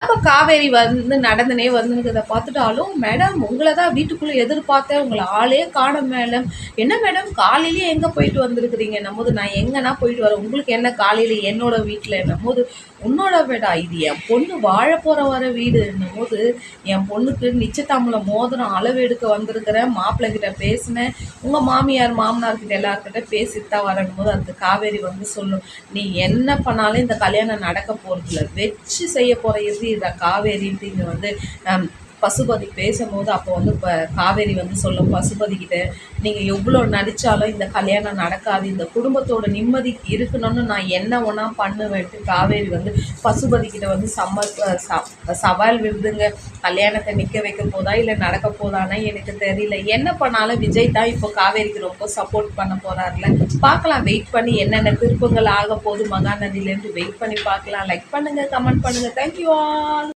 அப்போ காவேரி வந்து நடந்துனே வந்துருக்கிறத பார்த்துட்டாலும், மேடம் உங்கள தான் வீட்டுக்குள்ளே எதிர்பார்த்தேன். உங்கள ஆளே காணோம் மேடம். என்ன மேடம் காலையிலேயே எங்கே போயிட்டு வந்திருக்கிறீங்கன்னும்போது, நான் எங்கன்னா போயிட்டு வரேன். உங்களுக்கு என்ன காலையில என்னோட வீட்லன்னும்போது, உன்னோட வீடா? இது என் பொண்ணு வாழ போற வர வீடுன்னும்போது, என் பொண்ணுக்கு நிச்சயதாம்பூலம் மோதிரம் அளவு எடுக்க வந்திருக்கிறேன். மாப்பிள்ளை கிட்ட பேசினேன். உங்கள் மாமியார் மாமனார் கிட்ட எல்லாருக்கிட்ட பேசிட்டு தான் வரணும்போது, அந்த காவேரி வந்து சொல்லும், நீ என்ன பண்ணாலும் இந்த கல்யாணம் நடக்க போகிறதில்ல. வச்சு செய்ய போகிற இது இதை காவேரின்ட்டு இங்கே வந்து பசுபதி பேசும்போது, அப்போ வந்து இப்போ காவேரி வந்து சொல்லும் பசுபதிக்கிட்ட, நீங்கள் எவ்வளோ நடித்தாலும் இந்த கல்யாணம் நடக்காது, இந்த குடும்பத்தோட நிம்மதி இருக்கணும்னு நான் என்ன ஒன்றா பண்ணுவேன்ட்டு காவேரி வந்து பசுபதிக்கிட்ட வந்து சவால் விடுதுங்க. கல்யாணத்தை நிற்க வைக்க போதா இல்லை நடக்க போதானா எனக்கு தெரியல. என்ன பண்ணாலும் விஜய் தான் இப்போ காவேரிக்கு ரொம்ப சப்போர்ட் பண்ண போகிறாருல. பார்க்கலாம், வெயிட் பண்ணி என்னென்ன திருப்பங்கள் ஆக போகுது மகாநதியிலேருந்து வெயிட் பண்ணி பார்க்கலாம். லைக் பண்ணுங்கள், கமெண்ட் பண்ணுங்கள். Thank you all.